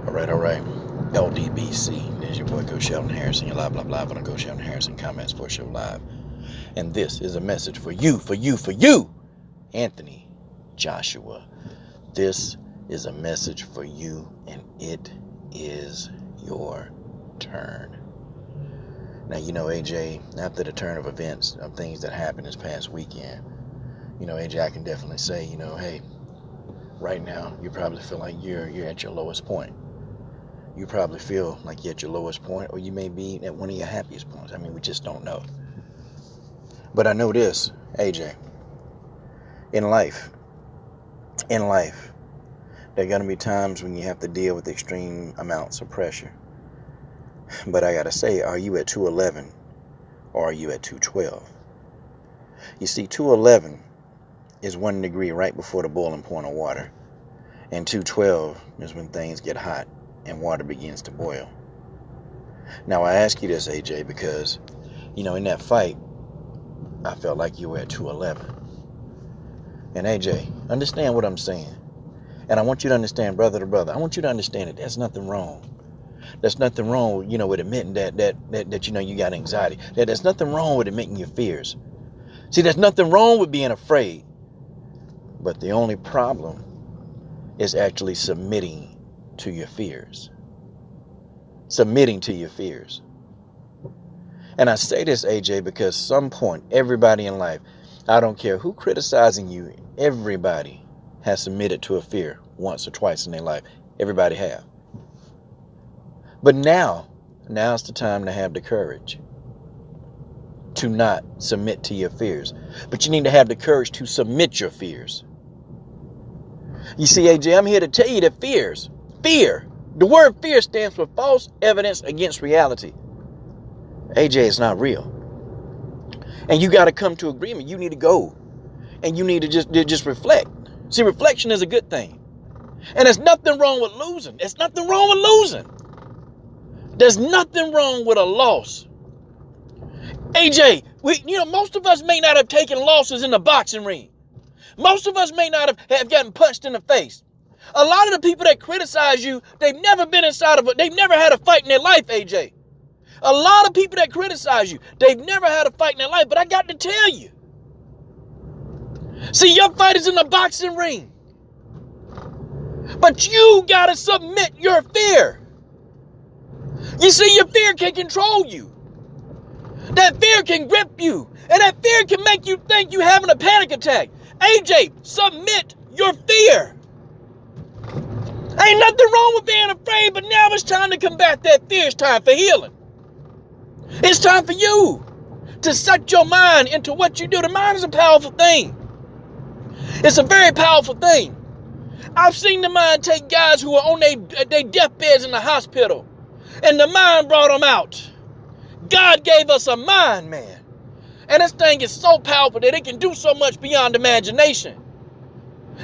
All right. LDBC. There's your boy, Coach Sheldon Harrison. You're live on the Coach Sheldon Harrison Combat Sports Show Live. And this is a message for you, Anthony Joshua. This is a message for you, and it is your turn. Now, AJ, after the turn of events, of things that happened this past weekend, AJ, I can definitely say, hey, right now, you probably feel like you're at your lowest point. You probably feel like you're at your lowest point, or you may be at one of your happiest points. I mean, we just don't know. But I know this, AJ, in life, there are going to be times when you have to deal with extreme amounts of pressure. But I got to say, are you at 211 or are you at 212? You see, 211 is 1 degree right before the boiling point of water. And 212 is when things get hot and water begins to boil. Now, I ask you this, AJ, because, in that fight, I felt like you were at 211. And AJ, understand what I'm saying. And I want you to understand, brother to brother, I want you to understand that there's nothing wrong. There's nothing wrong, with admitting that you got anxiety. There's nothing wrong with admitting your fears. See, there's nothing wrong with being afraid. But the only problem is actually submitting to your fears. Submitting to your fears. And I say this, AJ, because some point, everybody in life, I don't care who criticizing you, everybody has submitted to a fear once or twice in their life. Everybody have. But now's the time to have the courage to not submit to your fears. But you need to have the courage to submit your fears. You see, AJ, I'm here to tell you that fear, the word fear stands for false evidence against reality. AJ, it's not real. And you got to come to agreement. You need to go and you need to just reflect. See, reflection is a good thing. And there's nothing wrong with losing. There's nothing wrong with losing. There's nothing wrong with a loss. AJ, most of us may not have taken losses in the boxing ring. Most of us may not have gotten punched in the face. A lot of the people that criticize you, they've never been they've never had a fight in their life, AJ. A lot of people that criticize you, they've never had a fight in their life, but I got to tell you. See, your fight is in the boxing ring. But you got to submit your fear. You see, your fear can control you. That fear can grip you. And that fear can make you think you're having a panic attack. AJ, submit your fear. Ain't nothing wrong with being afraid, but now it's time to combat that fear. It's time for healing. It's time for you to set your mind into what you do. The mind is a powerful thing. It's a very powerful thing. I've seen the mind take guys who are on their deathbeds in the hospital, and the mind brought them out. God gave us a mind, man. And this thing is so powerful that it can do so much beyond imagination.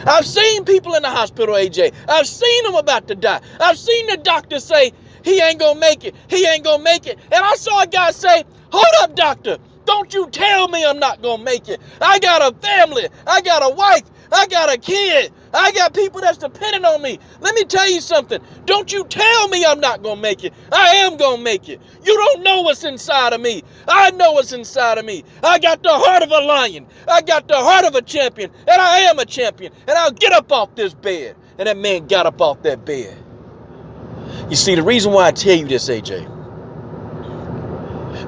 I've seen people in the hospital, AJ. I've seen them about to die. I've seen the doctor say, he ain't gonna make it. He ain't gonna make it. And I saw a guy say, hold up, doctor. Don't you tell me I'm not gonna make it. I got a family. I got a wife. I got a kid. I got people that's dependent on me. Let me tell you something. Don't you tell me I'm not going to make it. I am going to make it. You don't know what's inside of me. I know what's inside of me. I got the heart of a lion. I got the heart of a champion. And I am a champion. And I'll get up off this bed. And that man got up off that bed. You see, the reason why I tell you this, AJ,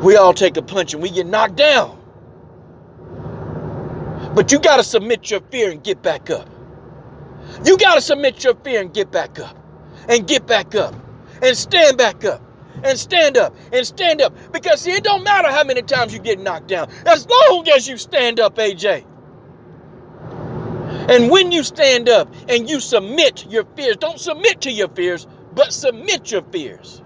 we all take a punch and we get knocked down. But you got to submit your fear and get back up. You got to submit your fear and get back up. And get back up. And stand back up. And stand up. And stand up. Because see, it don't matter how many times you get knocked down. As long as you stand up, AJ. And when you stand up and you submit your fears, don't submit to your fears, but submit your fears.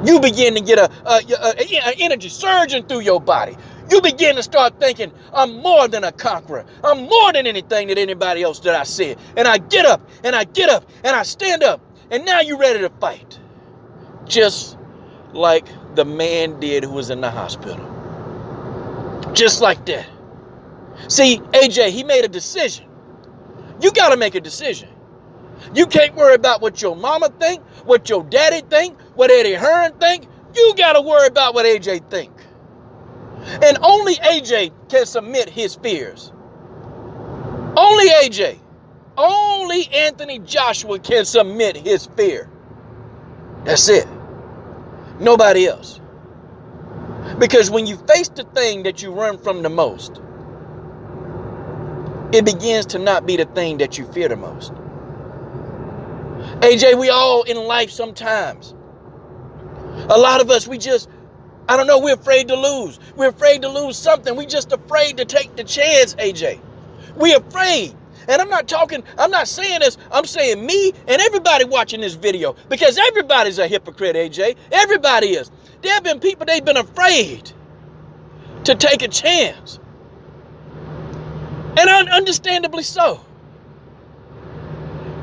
You begin to get an energy surging through your body. You begin to start thinking, I'm more than a conqueror. I'm more than anything that anybody else that I said. And I get up, and I get up, and I stand up. And now you're ready to fight. Just like the man did who was in the hospital. Just like that. See, AJ, he made a decision. You got to make a decision. You can't worry about what your mama think, what your daddy think, what Eddie Hearn think. You got to worry about what AJ think. And only AJ can submit his fears. Only AJ. Only Anthony Joshua can submit his fear. That's it. Nobody else. Because when you face the thing that you run from the most, it begins to not be the thing that you fear the most. AJ, we all in life sometimes. A lot of us, we're afraid to lose. We're afraid to lose something. We're just afraid to take the chance, AJ. We're afraid. And I'm not saying this, I'm saying me and everybody watching this video, because everybody's a hypocrite, AJ. Everybody is. There have been people, they've been afraid to take a chance. And understandably so.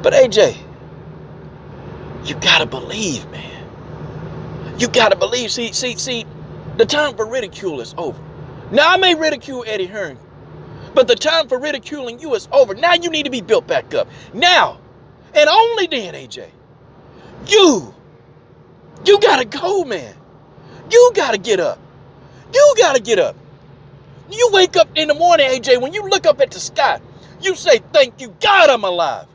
But AJ, you gotta believe, man. You gotta believe. See, the time for ridicule is over. Now, I may ridicule Eddie Hearn, but the time for ridiculing you is over. Now you need to be built back up. Now, and only then, AJ, you gotta go, man. You gotta get up. You gotta get up. You wake up in the morning, AJ, when you look up at the sky, you say, thank you, God, I'm alive.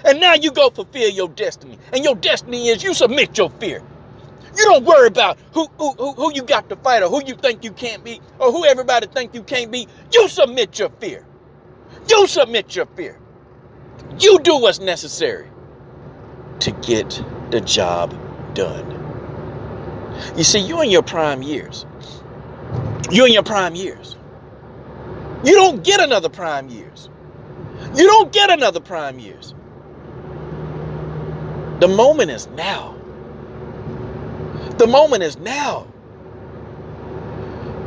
And now you go fulfill your destiny. And your destiny is you submit your fear. You don't worry about who you got to fight or who you think you can't beat or who everybody think you can't beat. You submit your fear. You submit your fear. You do what's necessary to get the job done. You see, you're in your prime years. You're in your prime years. You don't get another prime years. You don't get another prime years. The moment is now. The moment is now.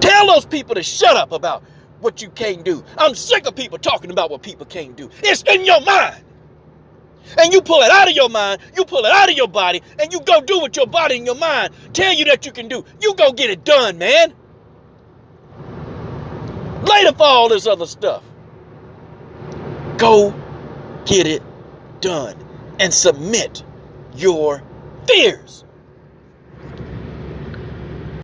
Tell those people to shut up about what you can't do. I'm sick of people talking about what people can't do. It's in your mind. And you pull it out of your mind, you pull it out of your body, and you go do what your body and your mind tell you that you can do. You go get it done, man. Later for all this other stuff. Go get it done and submit your fears.